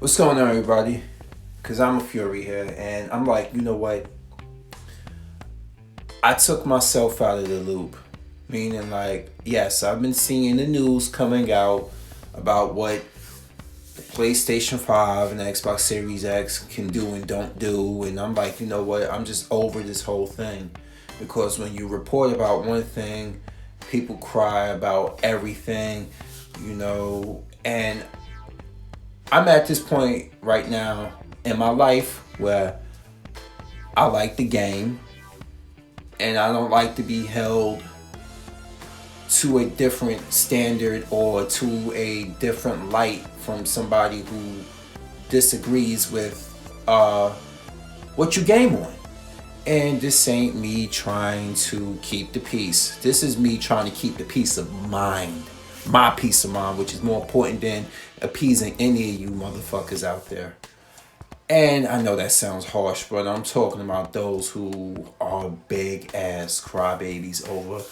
What's going on, everybody? Because I'm a Fury here, and I'm like, you know what? I took myself out of the loop. Meaning, like, yes, I've been seeing the news coming out about what the PlayStation 5 and the Xbox Series X can do and don't do, and I'm like, you know what? I'm just over this whole thing. Because when you report about one thing, people cry about everything, and I'm at this point right now in my life where I like the game and I don't like to be held to a different standard or to a different light from somebody who disagrees with what you game on. And this ain't me trying to keep the peace. This is me trying to keep the peace of mind. My peace of mind, which is more important than appeasing any of you motherfuckers out there. And I know that sounds harsh, but I'm talking about those who are big ass crybabies over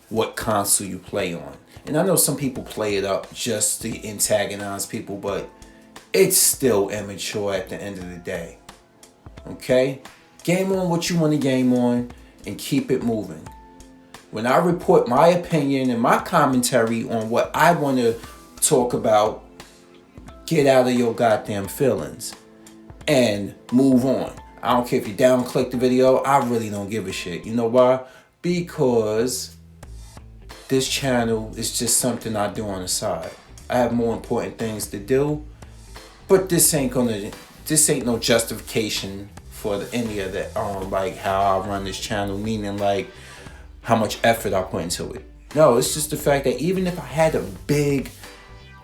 what console you play on. And I know some people play it up just to antagonize people, but it's still immature at the end of the day. Okay? Game on what you want to game on and keep it moving. When I report my opinion and my commentary on what I want to talk about, get out of your goddamn feelings and move on. I don't care if you down click the video. I really don't give a shit. You know why? Because this channel is just something I do on the side. I have more important things to do, but this ain't no justification for any of that. Like how I run this channel, meaning like how much effort I put into it. No, it's just the fact that even if I had a big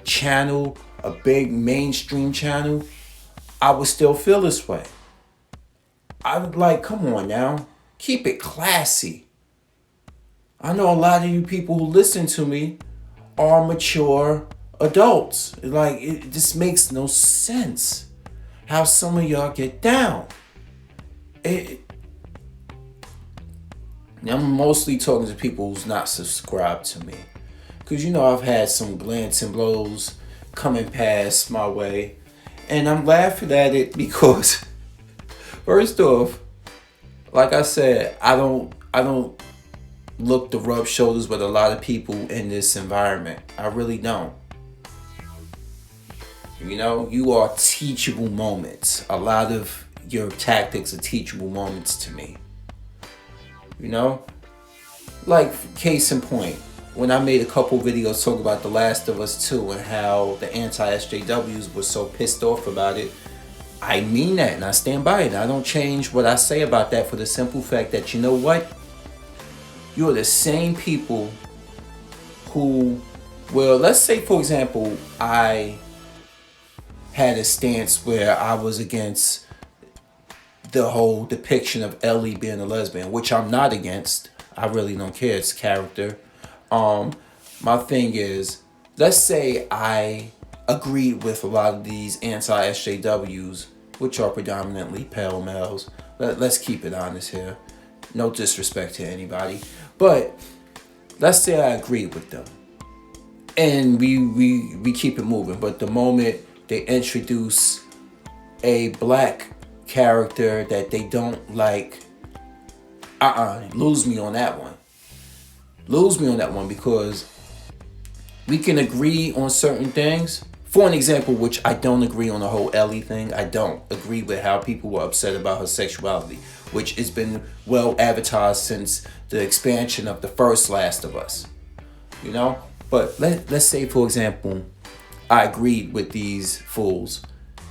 channel, a big mainstream channel, I would still feel this way. I would like, come on now, keep it classy. I know a lot of you people who listen to me are mature adults. Like, it just makes no sense how some of y'all get down. I'm mostly talking to people who's not subscribed to me. Because, I've had some glancing blows coming past my way. And I'm laughing at it because, first off, like I said, I don't look to rub shoulders with a lot of people in this environment. I really don't. You are teachable moments. A lot of your tactics are teachable moments to me. Like case in point, when I made a couple videos talking about The Last of Us 2 and how the anti-SJWs were so pissed off about it, I mean that and I stand by it. I don't change what I say about that for the simple fact that, you know what? You're the same people who, well, let's say, for example, I had a stance where I was against the whole depiction of Ellie being a lesbian, which I'm not against. I really don't care. It's character. My thing is, let's say I agreed with a lot of these anti-SJWs, which are predominantly pale males. Let's keep it honest here. No disrespect to anybody. But let's say I agreed with them. And we keep it moving. But the moment they introduce a black character that they don't like, lose me on that one. Lose me on that one, because we can agree on certain things. For an example, which I don't agree on the whole Ellie thing. I don't agree with how people were upset about her sexuality, which has been well advertised since the expansion of the first Last of Us. But let's say, for example, I agreed with these fools,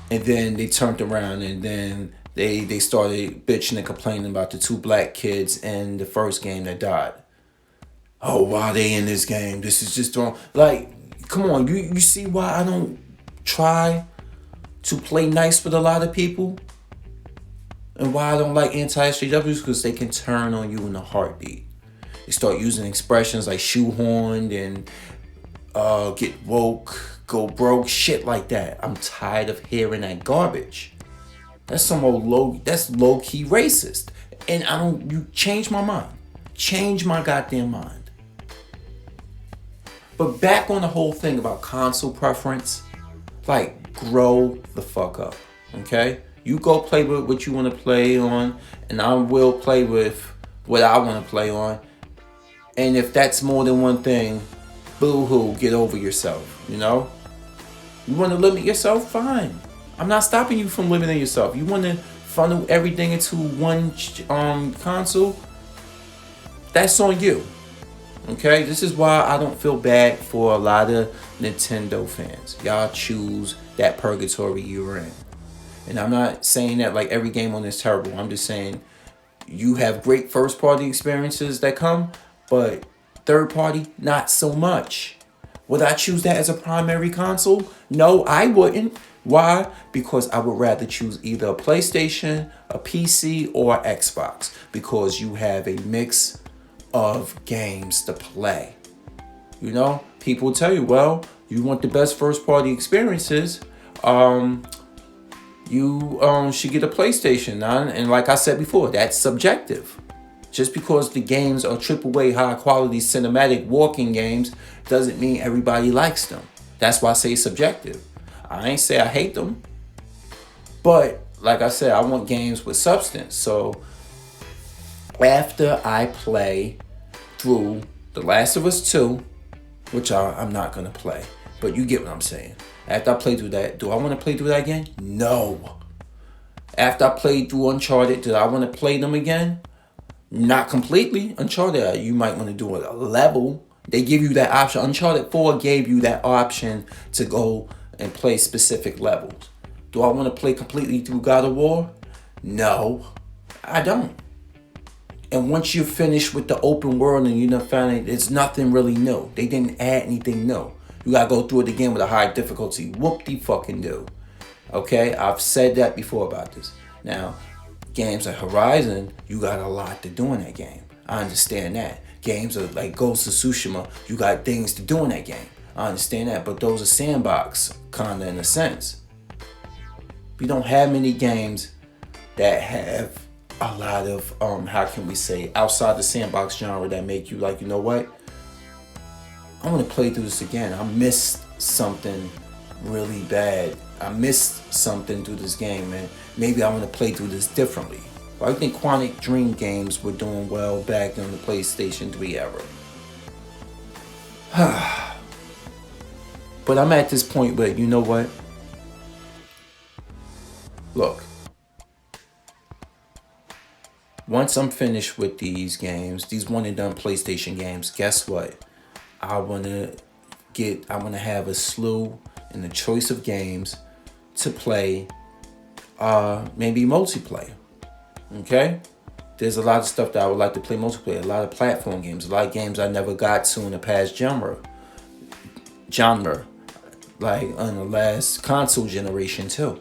and then they turned around and then they started bitching and complaining about the two black kids in the first game that died. Oh, why are they in this game? This is just wrong. Like, come on, you see why I don't try to play nice with a lot of people? And why I don't like anti-SJWs? Because they can turn on you in a heartbeat. They start using expressions like shoehorned and get woke, go broke, shit like that. I'm tired of hearing that garbage. That's some old that's low-key racist. And you change my mind. Change my goddamn mind. But back on the whole thing about console preference, like, grow the fuck up. Okay? You go play with what you want to play on, and I will play with what I want to play on. And if that's more than one thing, boo-hoo, get over yourself, you know? You want to limit yourself? Fine. I'm not stopping you from limiting yourself. You want to funnel everything into one console? That's on you. Okay? This is why I don't feel bad for a lot of Nintendo fans. Y'all choose that purgatory you're in. And I'm not saying that like every game on this is terrible. I'm just saying you have great first party experiences that come, but third party, not so much. Would I choose that as a primary console? No, I wouldn't. Why? Because I would rather choose either a PlayStation, a PC, or Xbox. Because you have a mix of games to play. You know, people tell you, well, you want the best first party experiences. You should get a PlayStation. And like I said before, that's subjective. Just because the games are AAA high quality cinematic walking games doesn't mean everybody likes them. That's why I say subjective. I ain't say I hate them. But like I said, I want games with substance. So after I play through The Last of Us 2, which I'm not going to play, but you get what I'm saying. After I play through that, do I want to play through that again? No. After I played through Uncharted, did I want to play them again? Not completely. Uncharted, you might want to do a level. They give you that option. Uncharted 4 gave you that option to go and play specific levels. Do I want to play completely through God of War? No, I don't. And once you're finished with the open world and you found it's nothing really new. They didn't add anything new. You gotta go through it again with a high difficulty. Whoop-de-fucking-do. Okay, I've said that before about this. Now, games like Horizon, you got a lot to do in that game. I understand that. Games like Ghost of Tsushima, you got things to do in that game. I understand that, but those are sandbox, kinda in a sense. We don't have many games that have a lot of, how can we say, outside the sandbox genre that make you like, you know what? I want to play through this again. I missed something really bad. I missed something through this game, man. Maybe I want to play through this differently. I think Quantic Dream games were doing well back in the PlayStation 3 era. But I'm at this point where, you know what? Look. Once I'm finished with these games, these one and done PlayStation games, guess what? I want to have a slew and a choice of games to play, maybe multiplayer. Okay? There's a lot of stuff that I would like to play multiplayer. A lot of platform games. A lot of games I never got to in the past genre. Like on the last console generation too.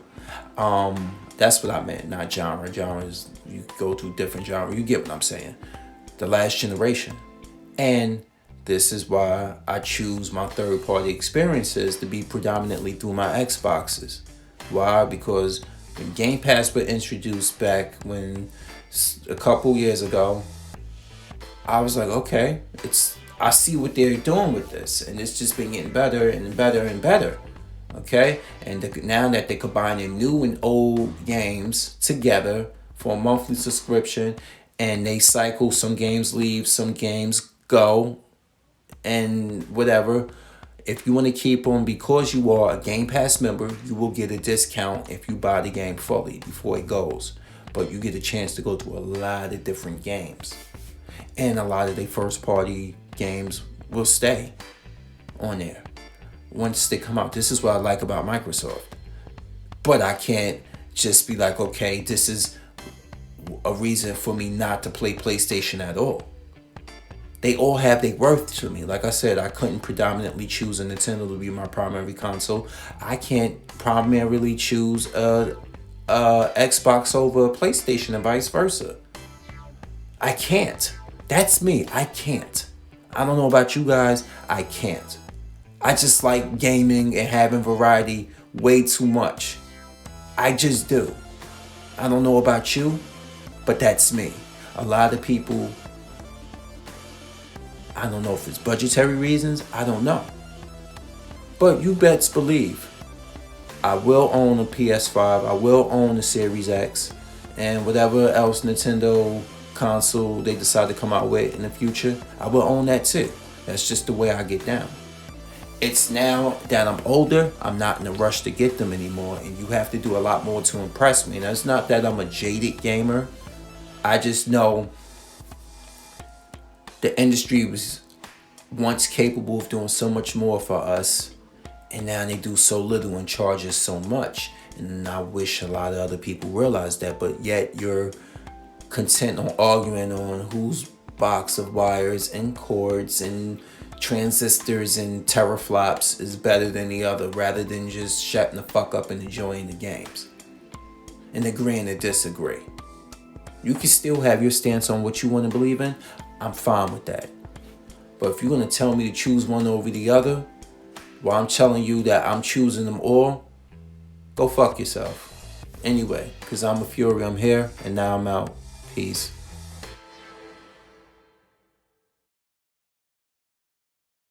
That's what I meant, not genre. Genres, you go through different genres. You get what I'm saying. The last generation. And this is why I choose my third-party experiences to be predominantly through my Xboxes. Why? Because when Game Pass was introduced back when a couple years ago, I was like, okay, I see what they're doing with this, and it's just been getting better and better and better. Okay, and now that they're combining new and old games together for a monthly subscription, and they cycle, some games leave, some games go, and whatever. If you want to keep them, because you are a Game Pass member, you will get a discount if you buy the game fully before it goes. But you get a chance to go through a lot of different games. And a lot of their first party games will stay on there once they come out. This is what I like about Microsoft. But I can't just be like, okay, this is a reason for me not to play PlayStation at all. They all have their worth to me. Like I said, I couldn't predominantly choose a Nintendo to be my primary console. I can't primarily choose a Xbox over a PlayStation and vice versa. I can't. That's me. I can't. I don't know about you guys. I can't. I just like gaming and having variety way too much. I just do. I don't know about you, but that's me. A lot of people, I don't know if it's budgetary reasons, I don't know. But you best believe, I will own a PS5. I will own the Series X, and whatever else Nintendo console they decide to come out with in the future, I will own that too. That's just the way I get down. It's now that I'm older, I'm not in a rush to get them anymore, and you have to do a lot more to impress me. Now, it's not that I'm a jaded gamer. I just know the industry was once capable of doing so much more for us, and now they do so little and charge us so much. And I wish a lot of other people realized that, but yet you're content on arguing on whose box of wires and cords and transistors and teraflops is better than the other, rather than just shutting the fuck up and enjoying the games and agreeing to disagree. You can still have your stance on what you want to believe in. I'm fine with that. But if you're going to tell me to choose one over the other, while I'm telling you that I'm choosing them all, go fuck yourself. Anyway, because I'm a Fury, I'm here, and now I'm out. Peace.